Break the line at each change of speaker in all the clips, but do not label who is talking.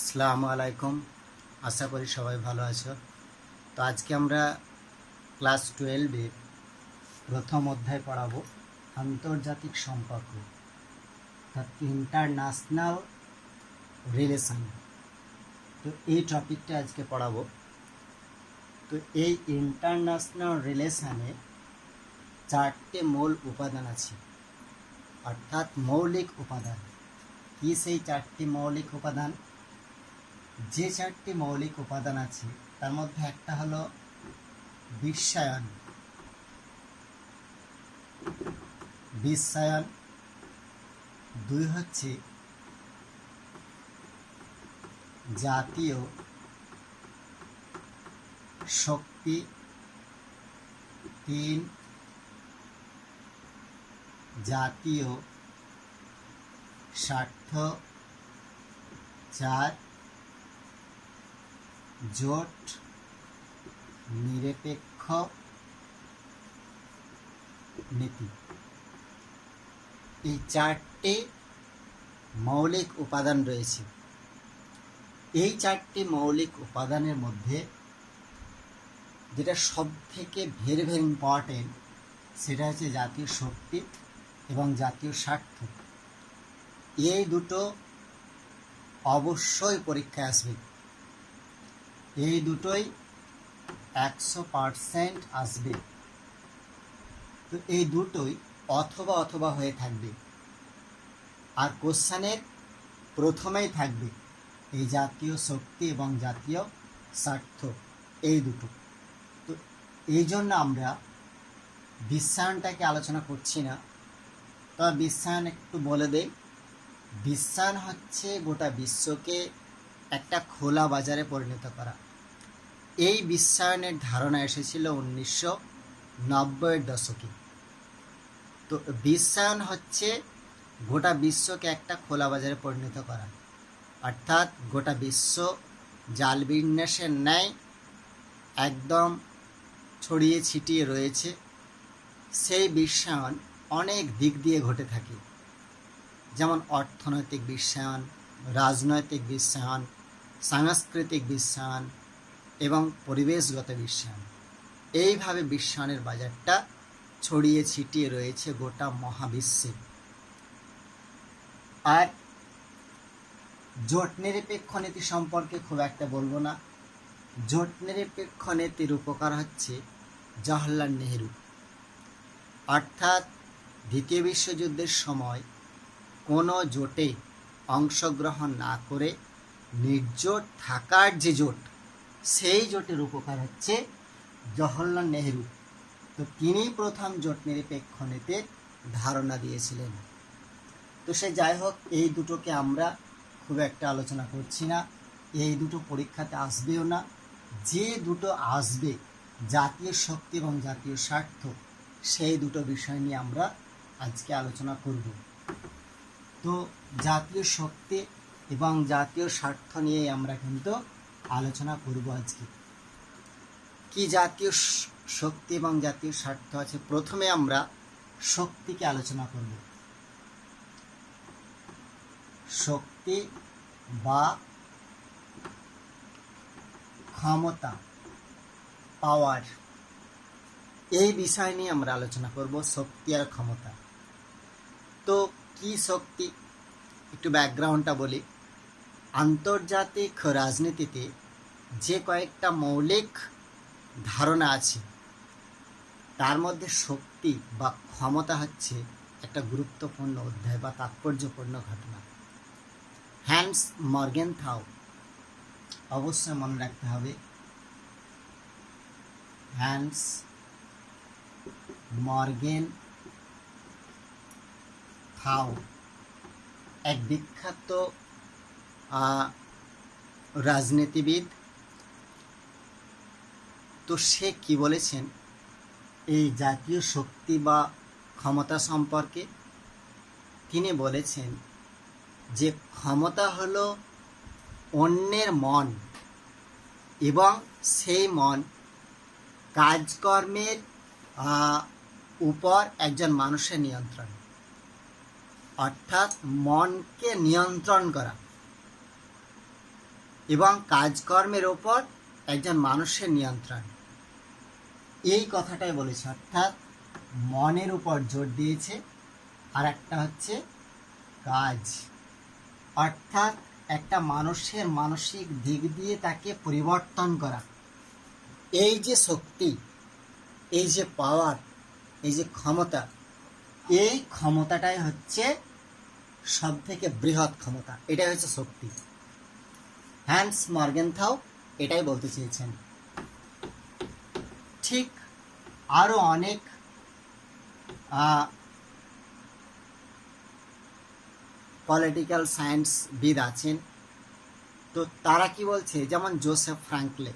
আসসালামু আলাইকুম। আশা করি সবাই ভালো আছো। তো আজকে আমরা ক্লাস 12-এ প্রথম অধ্যায় পড়াবো আন্তর্জাতিক সম্পর্ক, অর্থাৎ ইন্টারন্যাশনাল রিলেশন। তো এই টপিকটা আজকে পড়াবো। তো এই ইন্টারন্যাশনাল রিলেশনে 4টে মূল উপাদান আছে, অর্থাৎ মৌলিক উপাদান। কি সেই 4টি মৌলিক উপাদান? যে 4টি মৌলিক উপাদান আছে তার মধ্যে একটা হলো বিশ্বায়ন, বিশ্বায়ন। 2 হচ্ছে জাতীয় শক্তি। 3 জাতীয় স্বার্থ। 4 জোট নিরপেক্ষ নীতি। এই 4টে মৌলিক উপাদান রয়েছে। এই 4টি মৌলিক উপাদানের মধ্যে যেটা সব থেকে ভেরি ভেরি ইম্পর্টেন্ট সেটা হচ্ছে জাতীয় শক্তি এবং জাতীয় স্বার্থ। এই দুটো অবশ্যই পরীক্ষায় আসবে, এই দুটোই 100% আসবে। তো এই দুটোই অথবা অথবা হয়ে থাকবে, আর কোশ্চেনের প্রথমেই থাকবে এই জাতীয় শক্তি এবং জাতীয় স্বার্থ, এই দুটো। তো এই জন্য আমরা বিশ্বায়নটাকে আলোচনা করছি না। তবে বিশ্বায়ন একটু বলে দেই। বিশ্বায়ন হচ্ছে গোটা বিশ্বকে একটা খোলা বাজারে পরিণত করা। এই বিশ্বায়নের ধারণা এসেছিল 1990-এর দশকে। তো বিশ্বায়ন হচ্ছে গোটা বিশ্বকে একটা খোলা বাজারে পরিণত করা, অর্থাৎ গোটা বিশ্ব জাল বিন্যাসের ন্যায় একদম ছড়িয়ে ছিটিয়ে রয়েছে। সেই বিশ্বায়ন অনেক দিক দিয়ে ঘটে থাকে, যেমন অর্থনৈতিক বিশ্বায়ন, রাজনৈতিক বিশ্বায়ন, সাংস্কৃতিক বিশ্বায়ন এবং পরিবেশগত বিশ্বায়ন। এইভাবে বিশ্বায়নের বাজারটা ছড়িয়ে ছিটিয়ে রয়েছে গোটা মহাবিশ্বে। আর জোট নিরপেক্ষ নীতি সম্পর্কে খুব একটা বলবো না। জোট নিরপেক্ষ নীতির উপকার হচ্ছে জওহরলাল নেহেরু, অর্থাৎ দ্বিতীয় বিশ্বযুদ্ধের সময় কোনো জোটে অংশগ্রহণ না করে নির্জোট থাকার যে জোট, সেই জোটের উপকার হচ্ছে জওহরলাল নেহেরু। তো তিনি প্রথম জোট নিরপেক্ষ নীতির ধারণা দিয়েছিলেন। তো সে যাই হোক, এই দুটোকে আমরা খুব একটা আলোচনা করছি না, এই দুটো পরীক্ষাতে আসবেও না। যে দুটো আসবে, জাতীয় শক্তি এবং জাতীয় স্বার্থ, সেই দুটো বিষয় নিয়ে আমরা আজকে আলোচনা করব। তো জাতীয় শক্তি এবং জাতীয় স্বার্থ নিয়ে আমরা কিন্তু আলোচনা করব আজকে। কি জাতীয় শক্তি এবং জাতীয় স্বার্থ আছে? প্রথমে আমরা শক্তিকে আলোচনা করব। শক্তি বা ক্ষমতা, পাওয়ার, এই বিষয় নিয়ে আমরা আলোচনা করব, শক্তি আর ক্ষমতা। তো কি শক্তি? একটু ব্যাকগ্রাউন্ডটা বলি। আন্তর্জাতিক রাজনীতিতে যে কয়েকটা মৌলিক ধারণা আছে তার মধ্যে শক্তি বা ক্ষমতা হচ্ছে একটা গুরুত্বপূর্ণ অধ্যায় বা তাৎপর্যপূর্ণ ঘটনা। হ্যান্স মর্গেনথাউ, অবশ্যই মনে রাখতে হবে, হ্যান্স মর্গেনথাউ এক বিখ্যাত রাজনীতিবিদ। তো সে কি বলেছেন এই জাতীয় শক্তি বা ক্ষমতা সম্পর্কে? তিনি বলেছেন যে ক্ষমতা হলো অন্যের মন এবং সেই মন কাজকর্মের উপর একজন মানুষের নিয়ন্ত্রণ, অর্থাৎ মনকে নিয়ন্ত্রণ করা। এবং কাজকর্মের ওপর একজন মানুষের নিয়ন্ত্রণ, এই কথাটাই বলেছে। অর্থাৎ মনের উপর জোর দিয়েছে, আর একটা হচ্ছে কাজ, অর্থাৎ একটা মানুষের মানসিক দিক দিয়ে তাকে পরিবর্তন করা। এই যে শক্তি, এই যে পাওয়ার, এই যে ক্ষমতা, এই ক্ষমতাটাই হচ্ছে সব থেকে বৃহৎ ক্ষমতা, এটাই হচ্ছে শক্তি। হ্যান্স মর্গেনথাউ এটাই বলতে চেয়েছেন। ঠিক আরো অনেক পলিটিক্যাল সায়েন্সবিদ আছেন, তো তারা কি বলছে, যেমন জোসেফ ফ্রাঙ্কলে।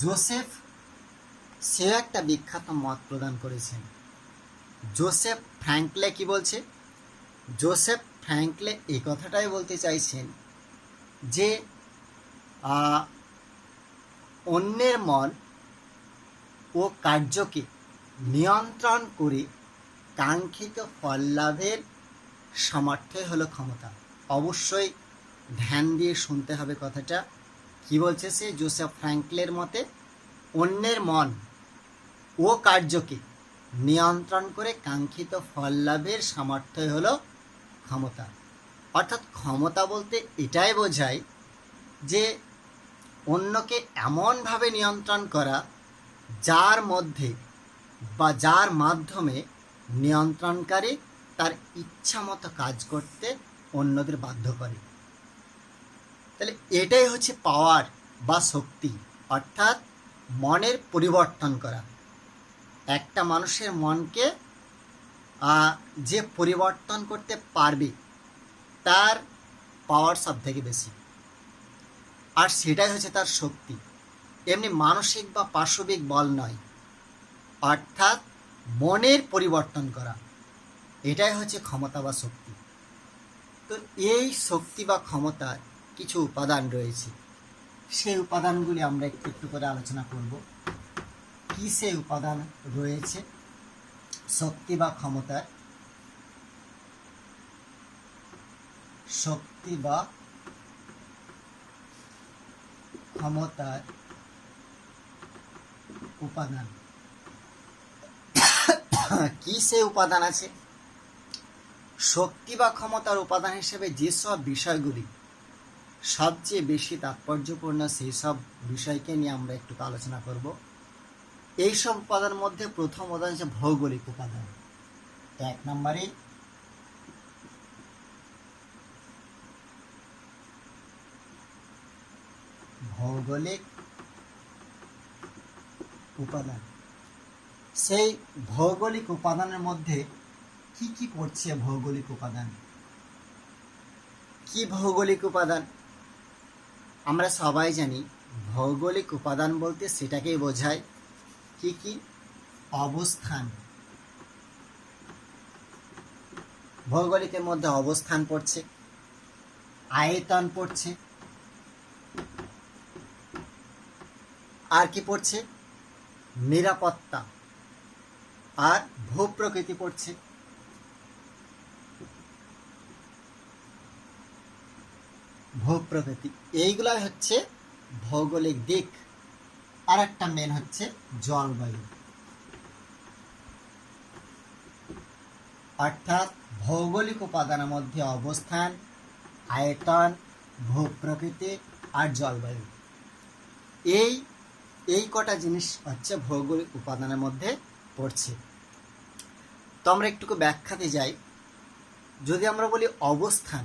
জোসেফ সেও একটা বিখ্যাত মত প্রদান করেছেন। জোসেফ ফ্রাঙ্কলে কি বলছে? জোসেফ ফ্রাঙ্কলে এই কথাটাই বলতে চাইছেন যে অন্যের মন ও কার্যকে নিয়ন্ত্রণ করে কাঙ্ক্ষিত ফল লাভের সামর্থ্যই হলো ক্ষমতা। অবশ্যই ধ্যান দিয়ে শুনতে হবে কথাটা। কি বলছে সে? জোসেফ ফ্রাঙ্কলের মতে অন্যের মন ও কার্যকে নিয়ন্ত্রণ করে কাঙ্ক্ষিত ফল লাভের সামর্থ্যই হলো ক্ষমতা। অর্থাৎ ক্ষমতা বলতে এটাই বোঝায় যে অন্যকে এমনভাবে নিয়ন্ত্রণ করা যার মধ্যে বা যার মাধ্যমে নিয়ন্ত্রণকারী তার ইচ্ছা মতো কাজ করতে অন্যদের বাধ্য করে। তাহলে এটাই হচ্ছে পাওয়ার বা শক্তি, অর্থাৎ মনের পরিবর্তন করা। একটা মানুষের মনকে যে পরিবর্তন করতে পারবে তার পাওয়ার সব থেকে বেশি, আর সেটাই হচ্ছে তার শক্তি। এমনি মানসিক বা পাশবিক বল নয়, অর্থাৎ মনের পরিবর্তন করা, এটাই হচ্ছে ক্ষমতা বা শক্তি। তো এই শক্তি বা ক্ষমতার কিছু উপাদান রয়েছে, সেই উপাদানগুলি আমরা একটু একটু করে আলোচনা করব। কি সেই উপাদান রয়েছে শক্তি বা ক্ষমতার? শক্তি বা ক্ষমতার উপাদান কি সেই উপাদান আছে? শক্তি বা ক্ষমতার উপাদান হিসেবে যেসব বিষয়গুলি সবচেয়ে বেশি তাৎপর্যপূর্ণ সেই সব বিষয়কে নিয়ে আমরা একটু আলোচনা করব। এইসব উপাদানের মধ্যে প্রথম উপাদান হচ্ছে ভৌগোলিক উপাদান। এক নম্বরে ভৌগোলিক উপাদান। সেই ভৌগোলিক উপাদানের মধ্যে কি কি পড়ছে? ভৌগোলিক উপাদান কি? ভৌগোলিক উপাদান আমরা সবাই জানি, ভৌগোলিক উপাদান বলতে সেটাকেই বোঝায় কি কি? অবস্থান। ভৌগোলিকের মধ্যে অবস্থান পড়ছে, আয়তন পড়ছে, আর কি পড়ছে? নিরাপত্তা আর ভূপ্রকৃতি পড়ছে। ভূপ্রকৃতি এইগুলাই হচ্ছে ভৌগোলিক দিক। আর একটা মেন হচ্ছে জলবায়ু, অর্থাৎ ভৌগোলিক উপাদানের মধ্যে অবস্থান, আয়তন, ভূপ্রকৃতি আর জলবায়ু, এই কটা জিনিস হচ্ছে ভৌগোলিক উপাদানের মধ্যে পড়ছে। তো আমরা একটু ব্যাখ্যাতে যাই। যদি আমরা বলি অবস্থান,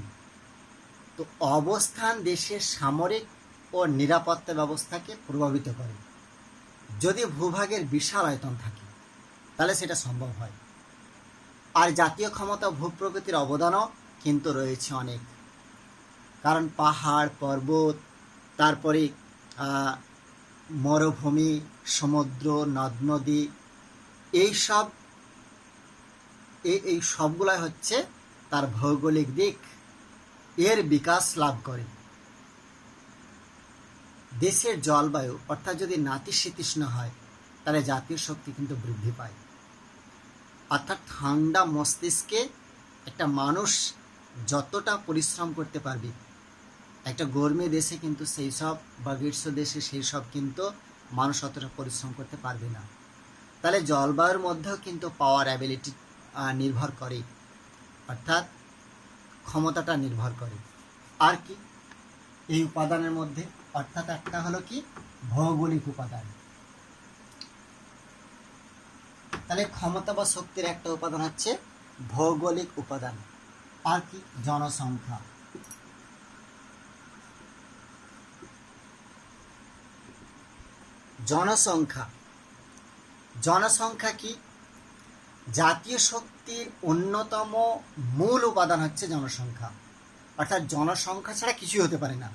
তো অবস্থান দেশের সামরিক ও নিরাপত্তা ব্যবস্থাকে প্রভাবিত করে। যদি ভূভাগের বিশাল আয়তন থাকে তাহলে সেটা সম্ভব হয়। আর জাতীয় ক্ষমতা ভূপ্রকৃতির অবদানও কিন্তু রয়েছে অনেক, কারণ পাহাড় পর্বত, তারপরে মরুভূমি, সমুদ্র, নদ নদী, এই সবগুলাই হচ্ছে তার ভৌগোলিক দিক, এর বিকাশ লাভ করে। দেশের জলবায়ু অর্থাৎ যদি নাতিশীতোষ্ণ হয় তাহলে জাতীয় শক্তি কিন্তু বৃদ্ধি পায়। অর্থাৎ ঠান্ডা মস্তিষ্কে একটা মানুষ যতটা পরিশ্রম করতে পারবে, একটা গরমি দেশে কিন্তু সেই সব, বা গ্রীষ্ম দেশে সেই সব কিন্তু মানুষ অতটা পরিশ্রম করতে পারবে না। তাহলে জলবায়ুর মধ্যেও কিন্তু পাওয়ার অ্যাবিলিটি নির্ভর করে, অর্থাৎ ক্ষমতাটা নির্ভর করে। আর কি এই উপাদানের মধ্যে, অর্থাৎ একটা হলো কি ভৌগোলিক উপাদান। তাহলে ক্ষমতা বা শক্তির একটা উপাদান হচ্ছে ভৌগোলিক উপাদান। আর কি জনসংখ্যা। জনসংখ্যা জনসংখ্যা কি? জাতীয় শক্তির অন্যতম মূল উপাদান হচ্ছে জনসংখ্যা, অর্থাৎ জনসংখ্যা ছাড়া কিছুই হতে পারে না।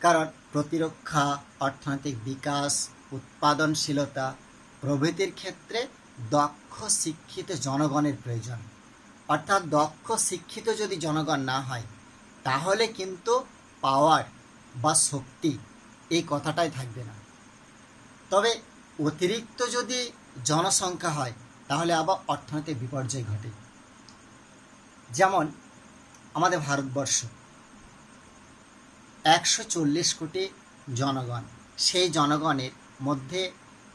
কারণ প্রতিরক্ষা, অর্থনৈতিক বিকাশ, উৎপাদনশীলতা প্রভৃতির ক্ষেত্রে দক্ষ শিক্ষিত জনগণের প্রয়োজন। অর্থাৎ দক্ষ শিক্ষিত যদি জনগণ না হয়, তাহলে কিন্তু পাওয়ার বা শক্তি এই কথাটাই থাকবে না। তবে অতিরিক্ত যদি জনসংখ্যা হয়, তাহলে আবার অর্থনৈতিক বিপর্যয় ঘটে। যেমন আমাদের ভারতবর্ষ 140 কোটি জনগণ, সেই জনগণের মধ্যে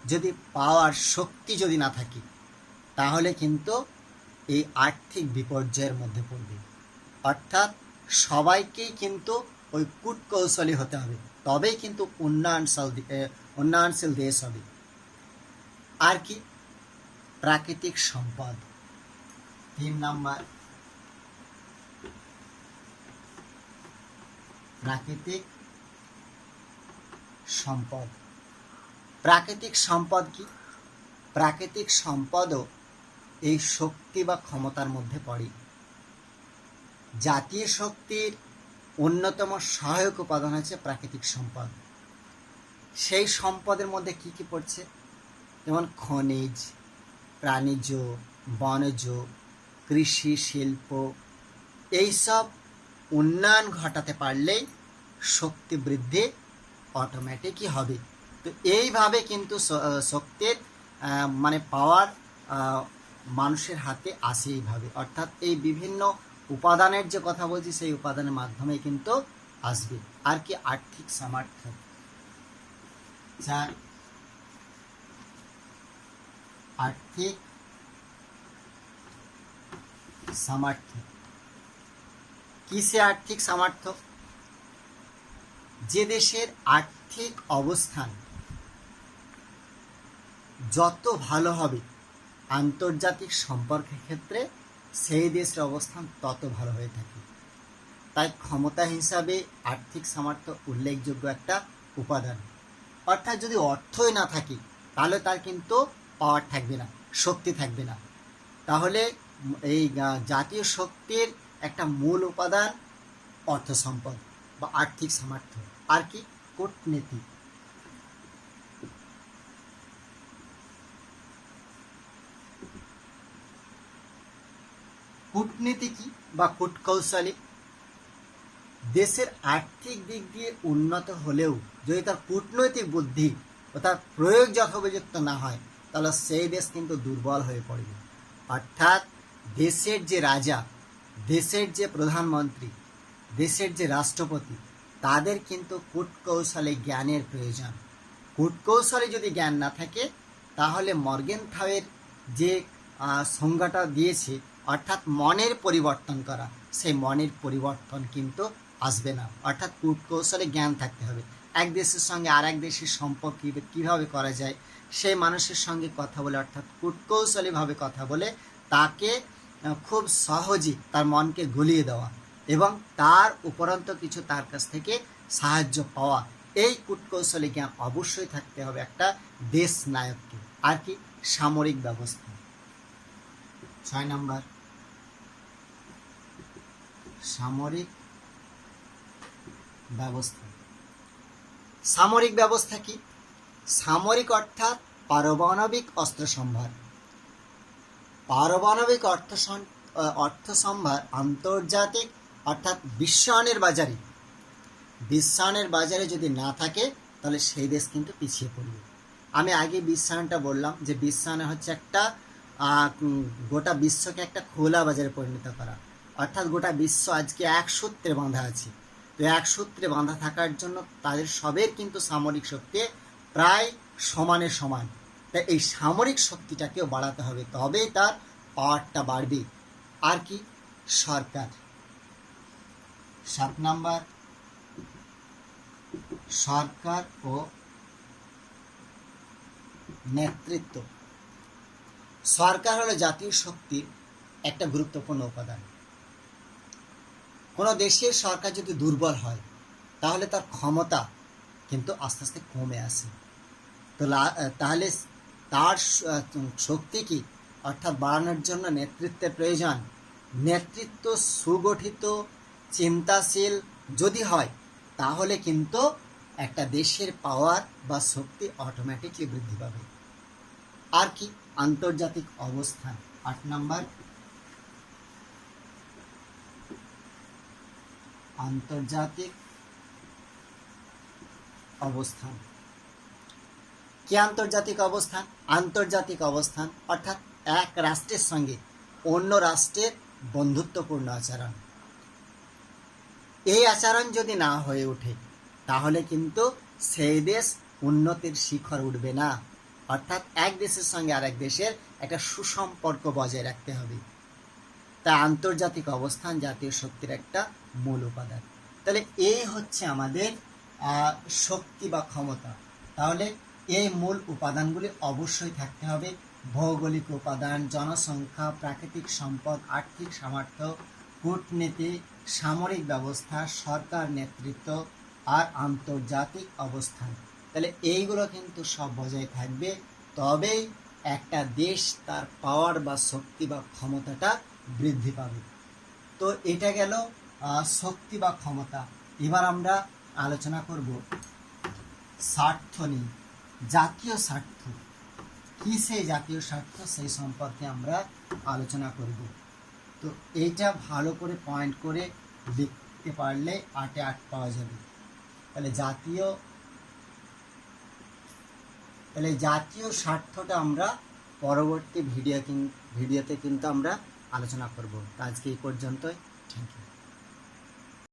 যদি পাওয়ার শক্তি যদি না থাকে, তাহলে কিন্তু এই আর্থিক বিপর্যয়ের মধ্যে পড়বে। অর্থাৎ সবাইকেই কিন্তু ওই কূটকৌশলী হতে হবে, তবেই কিন্তু উন্নয়নশীল দেশ হবে। আর কি প্রাকৃতিক সম্পদ। 3 নাম্বার, প্রাকৃতিক সম্পদ। প্রাকৃতিক সম্পদ কি? প্রাকৃতিক সম্পদও এই শক্তি বা ক্ষমতার মধ্যে পড়ে। জাতীয় শক্তির অন্যতম সহায়ক উপাদান হচ্ছে প্রাকৃতিক সম্পদ। সেই সম্পদের মধ্যে কি কি পড়ছে? যেমন খনিজ, প্রাণীজ, বনজ, কৃষি, শিল্প, এইসব উন্নয়ন ঘটাতে পারলেই শক্তি বৃদ্ধি অটোমেটিকই হবে। তো এইভাবে কিন্তু শক্তির মানে পাওয়ার মানুষের হাতে আসে এইভাবে, অর্থাৎ এই বিভিন্ন উপাদানের যে কথা বলছি, সেই উপাদানের মাধ্যমে কিন্তু আসবে। আর কি আর্থিক সামর্থ্য। 4 আর্থিক সামর্থ্য। কিসে আর্থিক সামর্থ্য? যে দেশের আর্থিক অবস্থান যত ভালো হবে আন্তর্জাতিক সম্পর্কের ক্ষেত্রে, সেই দেশের অবস্থান তত ভালো হয়ে থাকে। তাই ক্ষমতা হিসাবে আর্থিক সামর্থ্য উল্লেখযোগ্য একটা উপাদান। অর্থাৎ যদি অর্থই না থাকে, তাহলে তার কিন্তু পাওয়ার থাকবে না, শক্তি থাকবে না। তাহলে এই জাতীয় শক্তির একটা মূল উপাদান অর্থ সম্পদ বা আর্থিক সামর্থ্য। আর কি কূটনীতি। কূটনীতি কি বা কূটকৌশলী? দেশের আর্থিক দিক দিয়ে উন্নত হলেও যদি তার কূটনৈতিক বুদ্ধি ও তার প্রয়োগ যথোপযুক্ত না হয়, তাহলে সেই দেশ কিন্তু দুর্বল হয়ে পড়বে। অর্থাৎ দেশের যে রাজা, দেশের যে প্রধানমন্ত্রী, দেশের যে রাষ্ট্রপতি, তাদের কিন্তু কূটকৌশলে জ্ঞানের প্রয়োজন। কূটকৌশলে যদি জ্ঞান না থাকে, তাহলে মর্গেনথাউয়ের যে সংজ্ঞাটা দিয়েছে, অর্থাৎ মনের পরিবর্তন করা, সেই মনের পরিবর্তন কিন্তু আসবে না। অর্থাৎ কূটকৌশলে জ্ঞান থাকতে হবে। এক দেশের সঙ্গে আর এক দেশের সম্পর্ক কীভাবে করা যায়, সেই মানুষের সঙ্গে কথা বলে, অর্থাৎ কূটকৌশলীভাবে কথা বলে তাকে খুব সহজে তার মনকে গলিয়ে দেওয়া এবং তার উপরন্ত কিছু তার কাছ থেকে সাহায্য পাওয়া, এই কূটকৌশলী জ্ঞান অবশ্যই থাকতে হবে একটা দেশ নায়ককে। আর কি সামরিক ব্যবস্থা। 6 নাম্বার, সামরিক ব্যবস্থা। সামরিক ব্যবস্থা কি? সামরিক অর্থাৎ পারমাণবিক অস্ত্র সম্ভার। পারমাণবিক অর্থ সম্ভার আন্তর্জাতিক অর্থাৎ বিশ্বায়নের বাজারে যদি না থাকে, তাহলে সেই দেশ কিন্তু পিছিয়ে পড়বে। আমি আগে বিশ্বায়নটা বললাম যে বিশ্বায়ন হচ্ছে একটা গোটা বিশ্বকে একটা খোলা বাজারে পরিণত করা, অর্থাৎ গোটা বিশ্ব আজকে এক সূত্রে বাঁধা আছে। তো এক সূত্রে বাঁধা থাকার জন্য তাদের সবের কিন্তু সামরিক শক্তি প্রায় সমানে সমান। তাই এই সামরিক শক্তিটাকেও বাড়াতে হবে, তবেই তার পাওয়ারটা বাড়বে। আর কি? সরকার। 7 নাম্বার, সরকার ও নেতৃত্ব। সরকার হলো জাতীয় শক্তির একটা গুরুত্বপূর্ণ উপাদান। কোনো দেশের সরকার যদি দুর্বল হয় তাহলে তার ক্ষমতা কিন্তু আস্তে আস্তে কমে আসে। তো তাহলে তার শক্তি কি, অর্থাৎ বাড়ানোর জন্য নেতৃত্বের প্রয়োজন। নেতৃত্ব সুগঠিত, চিন্তাশীল যদি হয় তাহলে কিন্তু একটা দেশের পাওয়ার বা শক্তি অটোমেটিকলি বৃদ্ধি পাবে। আর কি? আন্তর্জাতিক অবস্থান। 8 নাম্বার, আন্তর্জাতিক অবস্থান। কি আন্তর্জাতিক অবস্থান? আন্তর্জাতিক অবস্থান অর্থাৎ এক রাষ্ট্রের সঙ্গে অন্য রাষ্ট্রের বন্ধুত্বপূর্ণ আচরণ। এই আচরণ যদি না হয়ে ওঠে তাহলে কিন্তু সেই দেশ উন্নতির শিখর উঠবে না। অর্থাৎ এক দেশের সঙ্গে আরেক দেশের একটা সুসম্পর্ক বজায় রাখতে হবে। তাই আন্তর্জাতিক অবস্থান জাতীয় শক্তির একটা মূল উপাদান। তাহলে এই হচ্ছে আমাদের শক্তি বা ক্ষমতা। তাহলে এই মূল উপাদানগুলি অবশ্যই থাকতে হবে। ভৌগোলিক উপাদান, জনসংখ্যা, প্রাকৃতিক সম্পদ, আর্থিক সামর্থ্য, কূটনীতি, সামরিক ব্যবস্থা, সরকার নেতৃত্ব আর আন্তর্জাতিক অবস্থান। তাহলে এইগুলো কিন্তু সব বজায় থাকবে, তবেই একটা দেশ তার পাওয়ার বা শক্তি বা ক্ষমতাটা বৃদ্ধি পাবে। তো এটা গেল শক্তি বা ক্ষমতা। এবার আমরা আলোচনা করব স্বার্থ নিয়ে। জাতীয় স্বার্থ কি, সেই জাতীয় স্বার্থ সেই সম্পর্কে আমরা আলোচনা করব। তো এইটা ভালো করে পয়েন্ট করে লিখতে পারলে 8-এ 8 পাওয়া যাবে। তাহলে জাতীয় স্বার্থটা আমরা পরবর্তী ভিডিওতে কিন্তু আমরা আলোচনা করব। আজকে এই পর্যন্তই। Thank you.